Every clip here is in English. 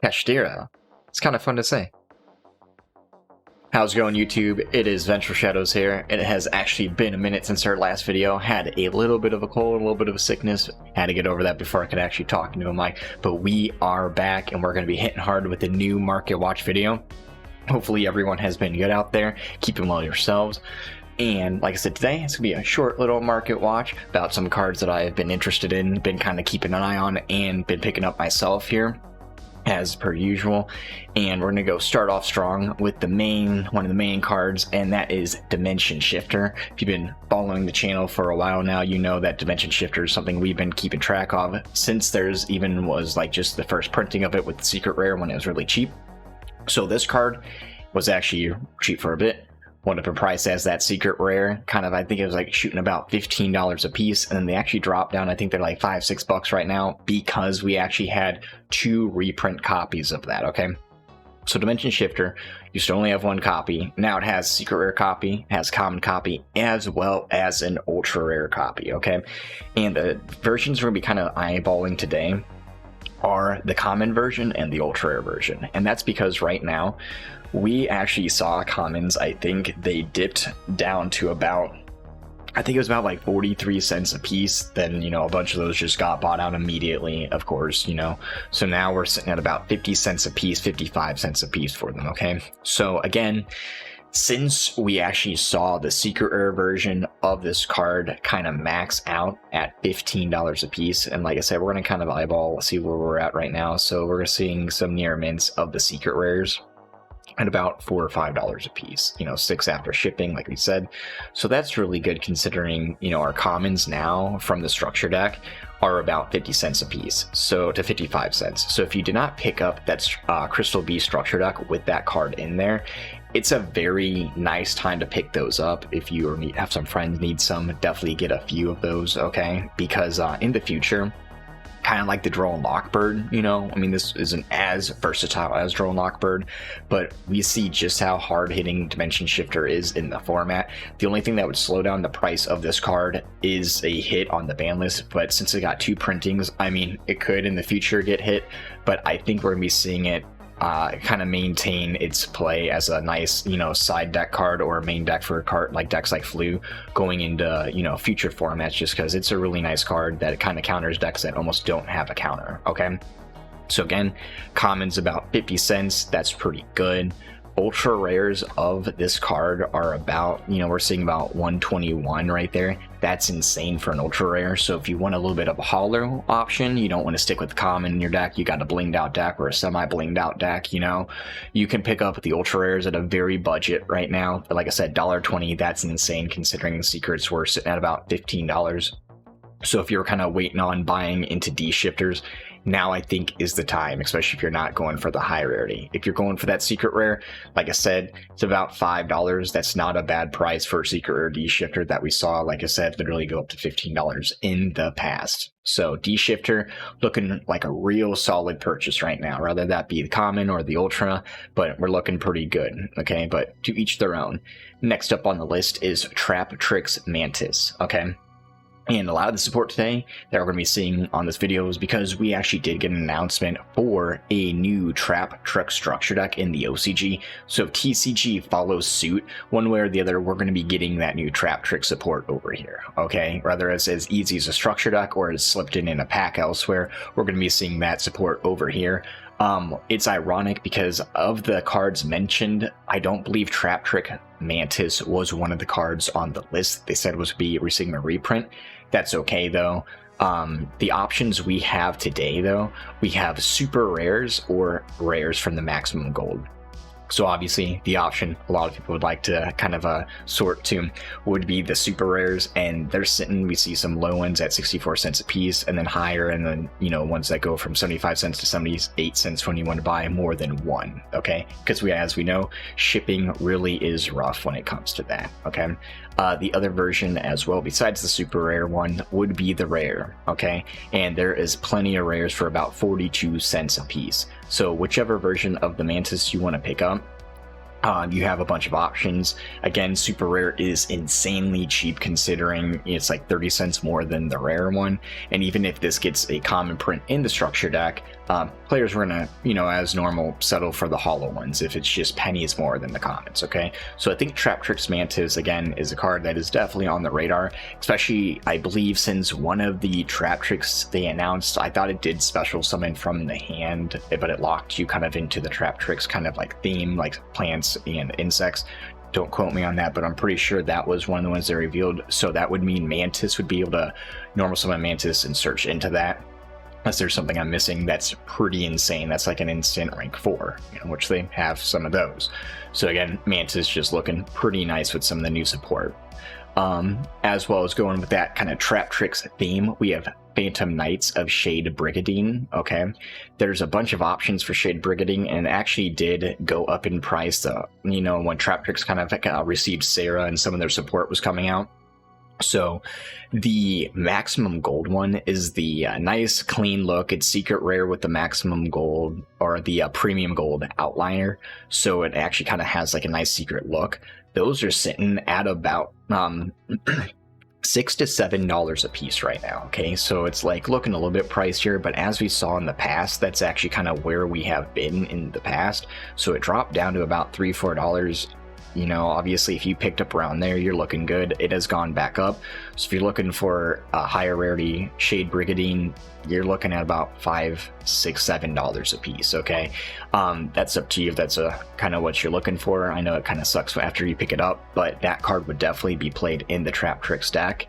Kashtira. It's kind of fun to say. How's it going, YouTube? It is Vengeful Shadows here, and it has actually been a minute since our last video. Had a little bit of a cold, a little bit of a sickness. Had to get over that before I could actually talk into a mic. But we are back, and we're going to be hitting hard with a new market watch video. Hopefully everyone has been good out there. Keep them well yourselves. And like I said, today it's gonna be a short little market watch about some cards that I have been interested in, been kind of keeping an eye on, and been picking up myself here, as per usual. And we're gonna go start off strong with the one of the main cards, and that is Dimension Shifter. If you've been following the channel for a while now, you know that Dimension Shifter is something we've been keeping track of since there's even was like just the first printing of it with the secret rare when it was really cheap. So this card was actually cheap for a bit. Went up in price as that secret rare, kind of, I think it was like shooting about $15 a piece, and then they actually dropped down. I think they're like $5-6 right now because we actually had 2 reprint copies of that. Okay, so Dimension Shifter used to only have 1 copy. Now it has secret rare copy, has common copy, as well as an ultra rare copy. Okay, and the versions we're gonna be kind of eyeballing today are the common version and the ultra rare version, and that's because right now we actually saw commons. I think they dipped down to about, I think it was about like 43 cents a piece. Then, you know, a bunch of those just got bought out immediately, of course, you know. So now we're sitting at about 50 cents a piece, 55 cents a piece for them. Okay, so again, since we actually saw the secret rare version of this card kind of max out at $15 a piece, and like I said, we're going to kind of eyeball, see where we're at right now. So we're seeing some near mints of the secret rares at about $4 or $5 a piece, you know, 6 after shipping, like we said. So that's really good considering, you know, our commons now from the structure deck are about 50 cents a piece, so to 55 cents. So if you did not pick up that Crystal B structure deck with that card in there, it's a very nice time to pick those up. If you or have some friends need some, definitely get a few of those, okay? Because in the future, kind of like the Droll and Lockbird, you know, I mean, this isn't as versatile as Droll and Lockbird, but we see just how hard-hitting Dimension Shifter is in the format. The only thing that would slow down the price of this card is a hit on the ban list, but since it got 2 printings, I mean, it could in the future get hit, but I think we're gonna be seeing it kind of maintain its play as a nice, you know, side deck card or a main deck for a card like decks like Flu going into, you know, future formats, just because it's a really nice card that kind of counters decks that almost don't have a counter. Okay, so again, commons about 50 cents. That's pretty good. Ultra rares of this card are about, you know, we're seeing about 121 right there. That's insane for an ultra rare. So if you want a little bit of a hollow option, you don't want to stick with common in your deck, you got a blinged out deck or a semi blinged out deck, you know, you can pick up the ultra rares at a very budget right now. Like I said, $1.20, that's insane considering the secrets were sitting at about $15. So if you're kind of waiting on buying into D shifters, now I think is the time, especially if you're not going for the high rarity. If you're going for that secret rare, like I said, it's about $5. That's not a bad price for a secret rare D shifter that we saw, like I said, literally go up to $15 in the past. So D shifter looking like a real solid purchase right now, whether that be the common or the ultra, but we're looking pretty good. Okay, but to each their own. Next up on the list is Traptrix Mantis. Okay, and a lot of the support today that we're going to be seeing on this video is because we actually did get an announcement for a new Traptrix structure deck in the OCG. So if TCG follows suit one way or the other, we're going to be getting that new Traptrix support over here. Okay, whether it's as easy as a structure deck or it's slipped in a pack elsewhere, we're going to be seeing that support over here. It's ironic because of the cards mentioned, I don't believe Traptrix Mantis was one of the cards on the list. They said was be receiving a reprint. That's okay though. The options we have today though, we have super rares or rares from the maximum gold. So obviously the option a lot of people would like to kind of sort to would be the super rares, and they're sitting, we see some low ones at 64 cents a piece and then higher, and then, you know, ones that go from 75 cents to 78 cents when you want to buy more than one. Okay, because as we know, shipping really is rough when it comes to that. Okay, the other version as well besides the super rare one would be the rare. Okay, and there is plenty of rares for about 42 cents a piece. So whichever version of the Mantis you want to pick up, you have a bunch of options. Again, super rare is insanely cheap considering it's like 30 cents more than the rare one. And even if this gets a common print in the structure deck, players are gonna, you know, as normal, settle for the hollow ones if it's just pennies more than the commons, okay? So I think Traptrix Mantis, again, is a card that is definitely on the radar, especially, I believe, since one of the Traptrix they announced, I thought it did special summon from the hand, but it locked you kind of into the Traptrix kind of like theme, like plants and insects. Don't quote me on that, but I'm pretty sure that was one of the ones they revealed. So that would mean Mantis would be able to normal summon Mantis and search into that. Unless there's something I'm missing, that's pretty insane. That's like an instant rank 4, you know, which they have some of those. So again, Mantis just looking pretty nice with some of the new support. As well as going with that kind of Traptrix theme, we have Phantom Knights of Shade Brigadine, okay? There's a bunch of options for Shade Brigadine, and it actually did go up in price, you know, when Traptrix kind of received Sarah and some of their support was coming out. So the maximum gold one is the nice clean look. It's secret rare with the maximum gold, or the premium gold outliner, so it actually kind of has like a nice secret look. Those are sitting at about $6 to $7 a piece right now, okay? So it's like looking a little bit pricier, but as we saw in the past, that's actually kind of where we have been in the past. So it dropped down to about $3-4. You know, obviously, if you picked up around there, you're looking good. It has gone back up. So if you're looking for a higher rarity Shade Brigadine, you're looking at about $5, $6, $7 a piece, okay? That's up to you if that's kind of what you're looking for. I know it kind of sucks after you pick it up, but that card would definitely be played in the Traptrix deck.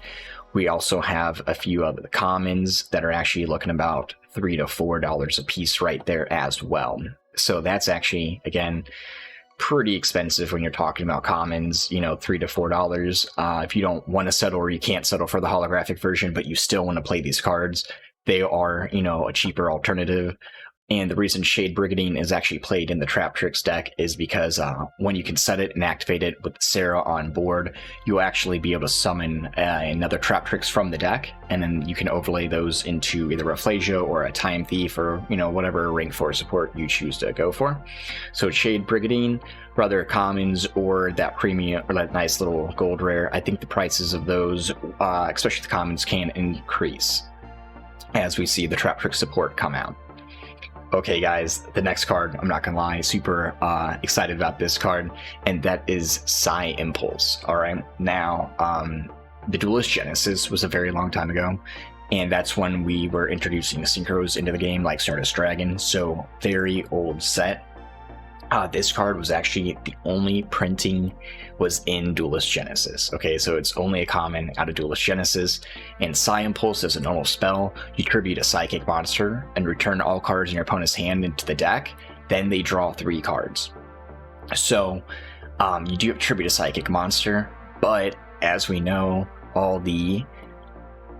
We also have a few of the commons that are actually looking about $3 to $4 a piece right there as well. So that's actually, again, pretty expensive when you're talking about commons, you know, $3 to $4. If you don't want to settle, or you can't settle for the holographic version, but you still want to play these cards, they are, you know, a cheaper alternative. And the reason Shade Brigadine is actually played in the Traptrix deck is because when you can set it and activate it with Sarah on board, you'll actually be able to summon another Traptrix from the deck, and then you can overlay those into either Reflacia or a Time Thief, or, you know, whatever rank 4 support you choose to go for. So Shade Brigadine, whether commons or that premium or that nice little gold rare, I think the prices of those, especially the commons, can increase as we see the Traptrix support come out. Okay guys, the next card, I'm not gonna lie, super excited about this card, and that is Psy-impulse. Alright, now the Duelist Genesis was a very long time ago, and that's when we were introducing synchros into the game, like Stardust Dragon, so very old set. This card was actually the only printing was in Duelist Genesis. Okay, so it's only a common out of Duelist Genesis. And Psy-impulse is a normal spell. You tribute a psychic monster and return all cards in your opponent's hand into the deck. Then they draw 3 cards. So you do tribute a psychic monster, but as we know, all the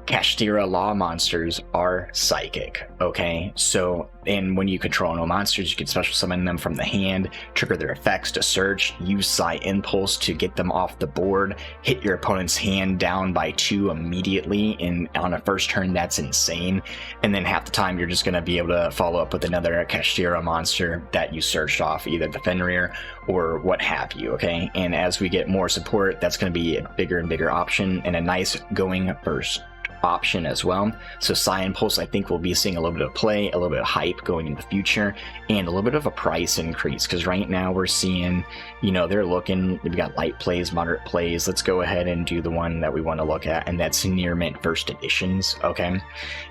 Kashtira Law monsters are psychic, okay? So, and when you control no monsters, you can special summon them from the hand, trigger their effects to search, use Psy-impulse to get them off the board, hit your opponent's hand down by 2 immediately, and on a first turn, that's insane. And then half the time, you're just going to be able to follow up with another Kashtira monster that you searched off, either the Fenrir or what have you, okay? And as we get more support, that's going to be a bigger and bigger option, and a nice going first option as well. So Psy-impulse, I think we'll be seeing a little bit of play, a little bit of hype going into the future, and a little bit of a price increase, because right now we're seeing, you know, they're looking, we've got light plays, moderate plays. Let's go ahead and do the one that we want to look at, and that's near mint first editions, okay?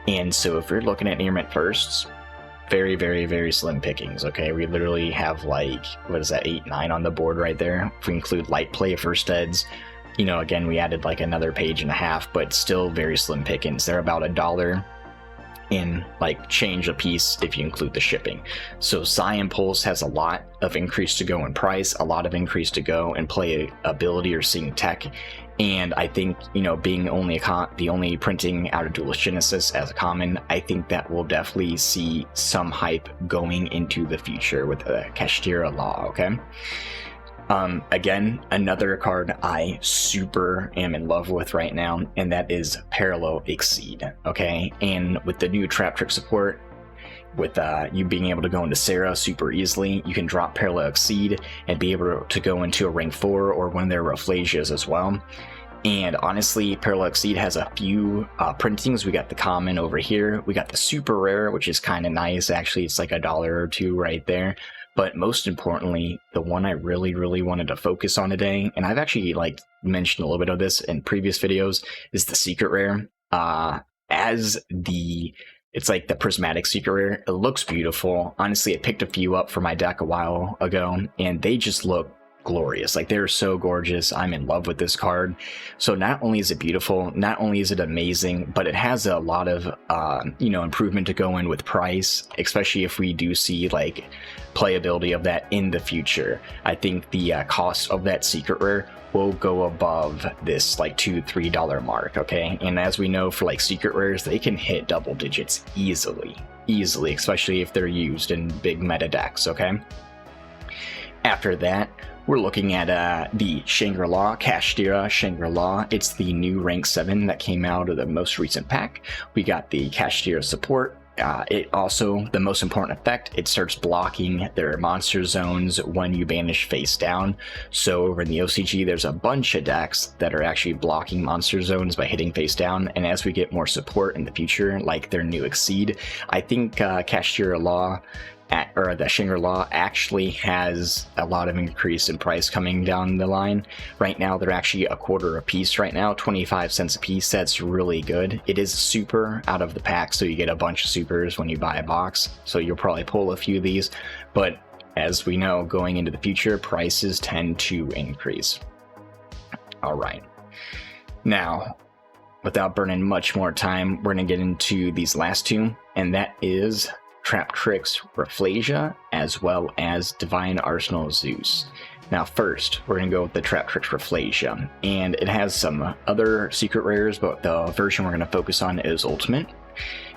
And so if you're looking at near mint firsts, very, very, very slim pickings, okay? We literally have like, what is that, 8, 9 on the board right there. If we include light play first eds, you know, again, we added like another page and a half, but still very slim pickings. They're about $1 in like change a piece if you include the shipping. So Psy-impulse has a lot of increase to go in price, a lot of increase to go in play ability or seeing tech. And I think, you know, being only the only printing out of Duelist Genesis as a common, I think that will definitely see some hype going into the future with the Kashtira Law, okay? Again, another card I super am in love with right now, and that is Parallel Exceed, okay? And with the new Traptrix support, with you being able to go into Sarah super easily, you can drop Parallel Exceed and be able to go into a rank 4 or one of their Reflacias as well. And honestly, Parallel Exceed has a few printings. We got the common over here. We got the super rare, which is kind of nice. Actually, it's like $1 or $2 right there. But most importantly, the one I really wanted to focus on today, and I've actually like mentioned a little bit of this in previous videos, is the secret rare. It's like the prismatic secret rare. It looks beautiful. Honestly, I picked a few up for my deck a while ago, and they just look glorious. Like, they're so gorgeous. I'm in love with this card. So not only is it beautiful, not only is it amazing, but it has a lot of improvement to go in with price, especially if we do see like playability of that in the future. I think the cost of that secret rare will go above this like $2-3 mark. Okay, and as we know, for like secret rares, they can hit double digits easily, especially if they're used in big meta decks. Okay, after that, we're looking at the Shangri-La, Kashtira Shangri-La. It's the new rank 7 that came out of the most recent pack. We got the Kashtira support. It also, the most important effect, it starts blocking their monster zones when you banish face down. So over in the OCG, there's a bunch of decks that are actually blocking monster zones by hitting face down. And as we get more support in the future, like their new Exceed, I think Kashtira the Shangri-La actually has a lot of increase in price coming down the line. Right now, they're actually $0.25 a piece right now, 25 cents a piece. That's really good. It is super out of the pack, so you get a bunch of supers when you buy a box. So you'll probably pull a few of these, but as we know, going into the future, prices tend to increase. All right. Now, without burning much more time, we're going to get into these last two, and that is Traptrix Reflacia, as well as Divine Arsenal Zeus. Now first, we're going to go with the Traptrix Reflacia, and it has some other secret rares, but the version we're going to focus on is Ultimate.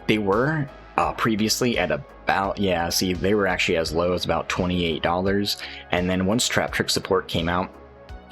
They were previously at about, they were actually as low as about $28, and then once Traptrix support came out,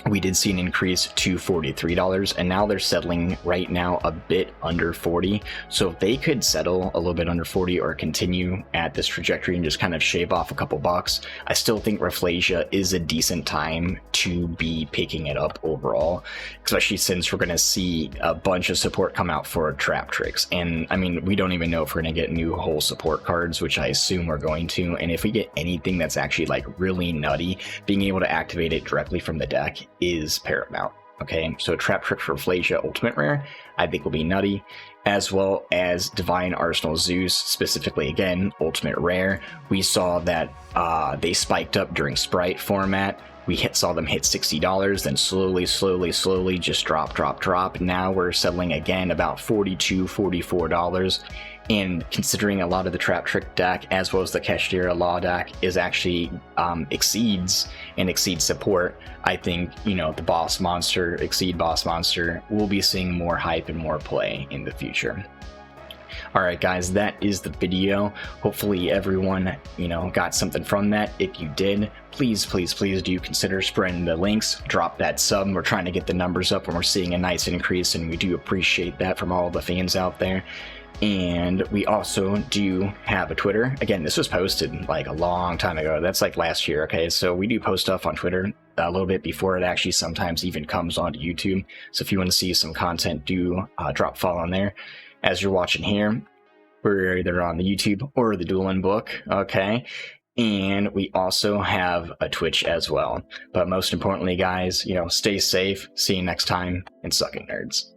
we did see an increase to $43, and now they're settling right now a bit under 40. So if they could settle a little bit under 40 or continue at this trajectory and just kind of shave off a couple bucks, I still think Reflacia is a decent time to be picking it up overall, especially since we're going to see a bunch of support come out for Traptrix. And I mean, we don't even know if we're going to get new whole support cards, which I assume we're going to. And if we get anything that's actually like really nutty, being able to activate it directly from the deck is paramount. Okay, so Traptrix Reflacia Ultimate Rare, I think will be nutty, as well as Divine Arsenal Zeus, specifically again, Ultimate Rare. We saw that they spiked up during Sprite format. We saw them hit $60, then slowly just drop. Now we're settling again about $42, $44. And considering a lot of the Traptrix deck, as well as the Kashtira Law deck, is actually Exceeds and Exceed support, I think, the boss monster, Exceed boss monster, will be seeing more hype and more play in the future. Alright guys, that is the video. Hopefully everyone, got something from that. If you did, please do consider spreading the links. Drop that sub. We're trying to get the numbers up, and we're seeing a nice increase, and we do appreciate that from all the fans out there. And we also do have a Twitter. Again, this was posted like a long time ago. That's like last year, okay? So we do post stuff on Twitter a little bit before it actually sometimes even comes onto YouTube. So if you want to see some content, do drop a follow on there. As you're watching here, we're either on the YouTube or the Dueling Book, okay? And we also have a Twitch as well. But most importantly, guys, stay safe. See you next time, and suck it, nerds.